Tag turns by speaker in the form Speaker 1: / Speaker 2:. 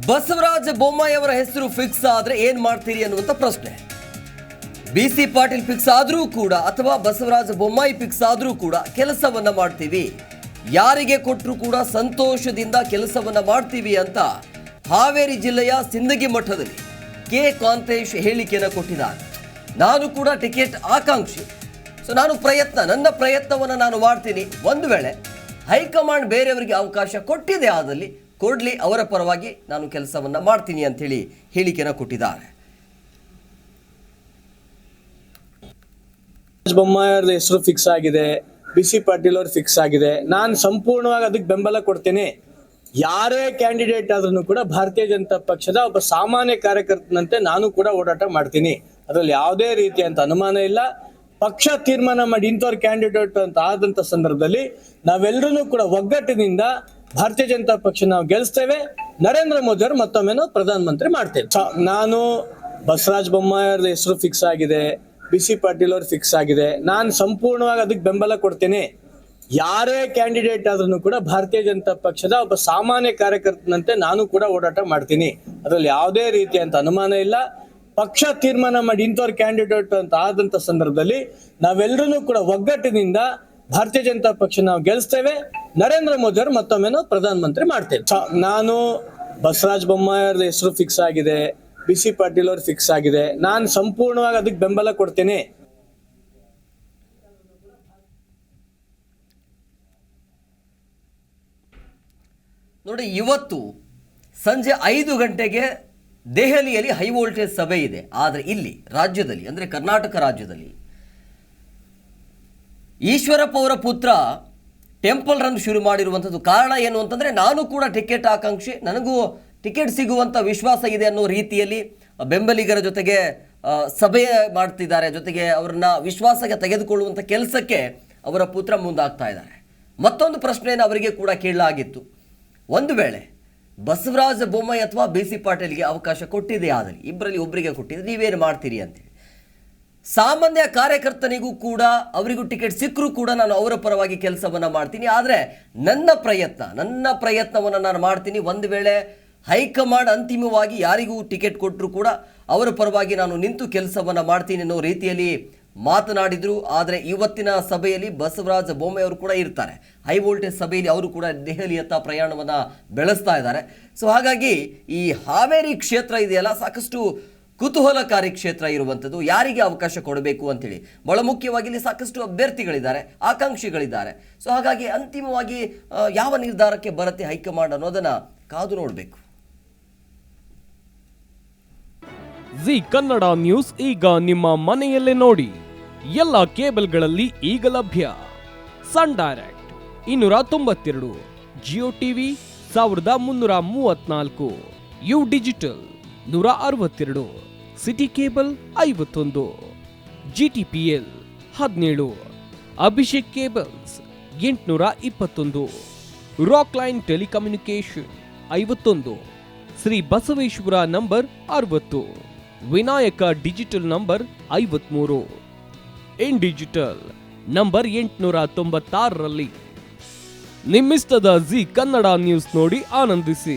Speaker 1: ಬಸವರಾಜ ಬೊಮ್ಮಾಯಿ ಅವರ ಹೆಸರು ಫಿಕ್ಸ್ ಆದ್ರೆ ಏನ್ ಮಾಡ್ತೀರಿ ಅನ್ನುವಂತ ಪ್ರಶ್ನೆ. BC ಪಾಟೀಲ್ ಫಿಕ್ಸ್ ಆದ್ರೂ ಕೂಡ ಅಥವಾ ಬಸವರಾಜ ಬೊಮ್ಮಾಯಿ ಫಿಕ್ಸ್ ಆದ್ರೂ ಕೂಡ ಕೆಲಸವನ್ನ ಮಾಡ್ತೀವಿ, ಯಾರಿಗೆ ಕೊಟ್ಟರು ಕೂಡ ಸಂತೋಷದಿಂದ ಕೆಲಸವನ್ನ ಮಾಡ್ತೀವಿ ಅಂತ ಹಾವೇರಿ ಜಿಲ್ಲೆಯ ಸಿಂದಗಿ ಮಠದಲ್ಲಿ ಕೆ ಕಾಂತೇಶ್ ಹೇಳಿಕೆಯನ್ನು ಕೊಟ್ಟಿದ್ದಾರೆ. ನಾನು ಕೂಡ ಟಿಕೆಟ್ ಆಕಾಂಕ್ಷಿ, ಸೊ ನಾನು ನನ್ನ ಪ್ರಯತ್ನವನ್ನು ನಾನು ಮಾಡ್ತೀನಿ. ಒಂದು ವೇಳೆ ಹೈಕಮಾಂಡ್ ಬೇರೆಯವರಿಗೆ ಅವಕಾಶ ಕೊಟ್ಟಿದೆ ಆದಲ್ಲಿ ಕೊಡ್ಲಿ, ಅವರ ಪರವಾಗಿ ನಾನು ಕೆಲಸವನ್ನ ಮಾಡ್ತೀನಿ ಅಂತ ಹೇಳಿ ಹೇಳಿಕೆಯನ್ನು ಕೊಟ್ಟಿದ್ದಾರೆ.
Speaker 2: ಬೊಮ್ಮಾಯಿ ಅವ್ರ ಹೆಸರು ಫಿಕ್ಸ್ ಆಗಿದೆ, BC ಪಾಟೀಲ್ ಅವ್ರು ಫಿಕ್ಸ್ ಆಗಿದೆ. ನಾನು ಸಂಪೂರ್ಣವಾಗಿ ಅದಕ್ಕೆ ಬೆಂಬಲ ಕೊಡ್ತೇನೆ. ಯಾರೇ ಕ್ಯಾಂಡಿಡೇಟ್ ಆದ್ರೂ ಕೂಡ ಭಾರತೀಯ ಜನತಾ ಪಕ್ಷದ ಒಬ್ಬ ಸಾಮಾನ್ಯ ಕಾರ್ಯಕರ್ತನಂತೆ ನಾನು ಕೂಡ ಓಡಾಟ ಮಾಡ್ತೀನಿ. ಅದ್ರಲ್ಲಿ ಯಾವುದೇ ರೀತಿಯಂತ ಅನುಮಾನ ಇಲ್ಲ. ಪಕ್ಷ ತೀರ್ಮಾನ ಮಾಡಿ ಇಂಥವ್ರ ಕ್ಯಾಂಡಿಡೇಟ್ ಅಂತ ಆದಂತ ಸಂದರ್ಭದಲ್ಲಿ ನಾವೆಲ್ಲರೂ ಕೂಡ ಒಗ್ಗಟ್ಟಿನಿಂದ ಭಾರತೀಯ ಜನತಾ ಪಕ್ಷ ನಾವು ಗೆಲ್ಲಿಸ್ತೇವೆ. ನರೇಂದ್ರ ಮೋದಿ ಅವರು ಮತ್ತೊಮ್ಮೆ ಪ್ರಧಾನಮಂತ್ರಿ ಮಾಡ್ತೇವೆ. ನಾನು ಬಸವರಾಜ ಬೊಮ್ಮಾಯಿ ಅವ್ರ ಹೆಸರು ಫಿಕ್ಸ್ ಆಗಿದೆ, BC ಪಾಟೀಲ್ ಅವ್ರು ಫಿಕ್ಸ್ ಆಗಿದೆ. ನಾನು ಸಂಪೂರ್ಣವಾಗಿ ಅದಕ್ಕೆ ಬೆಂಬಲ ಕೊಡ್ತೇನೆ. ಯಾರೇ ಕ್ಯಾಂಡಿಡೇಟ್ ಆದ್ರೂ ಕೂಡ ಭಾರತೀಯ ಜನತಾ ಪಕ್ಷದ ಒಬ್ಬ ಸಾಮಾನ್ಯ ಕಾರ್ಯಕರ್ತನಂತೆ ನಾನು ಕೂಡ ಓಡಾಟ ಮಾಡ್ತೀನಿ. ಅದ್ರಲ್ಲಿ ಯಾವುದೇ ರೀತಿಯಂತ ಅನುಮಾನ ಇಲ್ಲ. ಪಕ್ಷ ತೀರ್ಮಾನ ಮಾಡಿ ಇಂಥವ್ರ ಕ್ಯಾಂಡಿಡೇಟ್ ಅಂತ ಆದಂತ ಸಂದರ್ಭದಲ್ಲಿ ನಾವೆಲ್ಲರೂ ಕೂಡ ಒಗ್ಗಟ್ಟಿನಿಂದ ಭಾರತೀಯ ಜನತಾ ಪಕ್ಷ ನಾವು ಗೆಲ್ಲಿಸ್ತೇವೆ. ನರೇಂದ್ರ ಮೋದಿ ಅವರು ಮತ್ತೊಮ್ಮೆ ಪ್ರಧಾನಮಂತ್ರಿ ಮಾಡ್ತೇವೆ. ನಾನು ಬಸವರಾಜ ಬೊಮ್ಮಾಯಿ ಅವ್ರ ಹೆಸರು ಫಿಕ್ಸ್ ಆಗಿದೆ, BC ಪಾಟೀಲ್ ಅವ್ರು ಫಿಕ್ಸ್ ಆಗಿದೆ. ನಾನು ಸಂಪೂರ್ಣವಾಗಿ ಅದಕ್ಕೆ ಬೆಂಬಲ ಕೊಡ್ತೇನೆ.
Speaker 1: ನೋಡಿ, ಇವತ್ತು ಸಂಜೆ 5 ಗಂಟೆಗೆ ದೆಹಲಿಯಲ್ಲಿ ಹೈ ವೋಲ್ಟೇಜ್ ಸಭೆ ಇದೆ. ಆದರೆ ಇಲ್ಲಿ ರಾಜ್ಯದಲ್ಲಿ, ಅಂದರೆ ಕರ್ನಾಟಕ ರಾಜ್ಯದಲ್ಲಿ, ಈಶ್ವರಪ್ಪ ಅವರ ಪುತ್ರ ಟೆಂಪಲ್ ರನ್ ಶುರು ಮಾಡಿರುವಂಥದ್ದು. ಕಾರಣ ಏನು ಅಂತಂದರೆ, ನಾನು ಕೂಡ ಟಿಕೆಟ್ ಆಕಾಂಕ್ಷಿ, ನನಗೂ ಟಿಕೆಟ್ ಸಿಗುವಂಥ ವಿಶ್ವಾಸ ಇದೆ ಅನ್ನೋ ರೀತಿಯಲ್ಲಿ ಬೆಂಬಲಿಗರ ಜೊತೆಗೆ ಸಭೆ ಮಾಡ್ತಿದ್ದಾರೆ. ಜೊತೆಗೆ ಅವರನ್ನ ವಿಶ್ವಾಸಕ್ಕೆ ತೆಗೆದುಕೊಳ್ಳುವಂಥ ಕೆಲಸಕ್ಕೆ ಅವರ ಪುತ್ರ ಮುಂದಾಗ್ತಾ ಇದ್ದಾರೆ. ಮತ್ತೊಂದು ಪ್ರಶ್ನೆಯನ್ನು ಅವರಿಗೆ ಕೂಡ ಕೇಳಲಾಗಿತ್ತು, ಒಂದು ವೇಳೆ ಬಸವರಾಜ ಬೊಮ್ಮಾಯಿ ಅಥವಾ BC ಪಾಟೀಲ್ಗೆ ಅವಕಾಶ ಕೊಟ್ಟಿದೆ ಆದಲ್ಲಿ, ಇಬ್ಬರಲ್ಲಿ ಒಬ್ಬರಿಗೆ ಕೊಟ್ಟಿದೆ, ನೀವೇನು ಮಾಡ್ತೀರಿ ಅಂತೇಳಿ. ಸಾಮಾನ್ಯ ಕಾರ್ಯಕರ್ತನಿಗೂ ಕೂಡ ಅವರಿಗೂ ಟಿಕೆಟ್ ಸಿಕ್ಕರೂ ಕೂಡ ನಾನು ಅವರ ಪರವಾಗಿ ಕೆಲಸವನ್ನು ಮಾಡ್ತೀನಿ. ಆದರೆ ನನ್ನ ಪ್ರಯತ್ನವನ್ನು ನಾನು ಮಾಡ್ತೀನಿ. ಒಂದು ವೇಳೆ ಹೈಕಮಾಂಡ್ ಅಂತಿಮವಾಗಿ ಯಾರಿಗೂ ಟಿಕೆಟ್ ಕೊಟ್ಟರು ಕೂಡ ಅವರ ಪರವಾಗಿ ನಾನು ನಿಂತು ಕೆಲಸವನ್ನು ಮಾಡ್ತೀನಿ ಅನ್ನೋ ರೀತಿಯಲ್ಲಿ ಮಾತನಾಡಿದರು. ಆದರೆ ಇವತ್ತಿನ ಸಭೆಯಲ್ಲಿ ಬಸವರಾಜ ಬೊಮ್ಮಾಯಿ ಅವರು ಕೂಡ ಇರ್ತಾರೆ. ಹೈ ವೋಲ್ಟೇಜ್ ಸಭೆಯಲ್ಲಿ ಅವರು ಕೂಡ ದೆಹಲಿಯತ್ತ ಪ್ರಯಾಣವನ್ನು ಬೆಳೆಸ್ತಾ ಇದ್ದಾರೆ. ಸೊ ಹಾಗಾಗಿ ಈ ಹಾವೇರಿ ಕ್ಷೇತ್ರ ಇದೆಯಲ್ಲ, ಸಾಕಷ್ಟು ಕುತೂಹಲಕಾರಿ ಕ್ಷೇತ್ರ ಇರುವಂಥದ್ದು. ಯಾರಿಗೆ ಅವಕಾಶ ಕೊಡಬೇಕು ಅಂತೇಳಿ ಬಹಳ ಮುಖ್ಯವಾಗಿ ಇಲ್ಲಿ ಸಾಕಷ್ಟು ಅಭ್ಯರ್ಥಿಗಳಿದ್ದಾರೆ, ಆಕಾಂಕ್ಷಿಗಳಿದ್ದಾರೆ. ಸೊ ಹಾಗಾಗಿ ಅಂತಿಮವಾಗಿ ಯಾವ ನಿರ್ಧಾರಕ್ಕೆ ಬರುತ್ತೆ ಹೈಕಮಾಂಡ್ ಅನ್ನೋದನ್ನು ಕಾದು ನೋಡಬೇಕು.
Speaker 3: ಜಿ ಕನ್ನಡ ನ್ಯೂಸ್ ಈಗ ನಿಮ್ಮ ಮನೆಯಲ್ಲೇ ನೋಡಿ. ಎಲ್ಲ ಕೇಬಲ್ಗಳಲ್ಲಿ ಈಗ ಲಭ್ಯ. Sun Direct 292, Jio TV 1334, U digital 162, city cable 51, GTPL 17, Abhishek cables 821, rock line telecommunication 51, Shri Basaveshwara number 60, Vinayaka digital number 53, in digital number 896ರಲ್ಲಿ. ನಿಮ್ಮಿಸ್ತದ ಜಿ ಕನ್ನಡ ನ್ಯೂಸ್ ನೋಡಿ ಆನಂದಿಸಿ.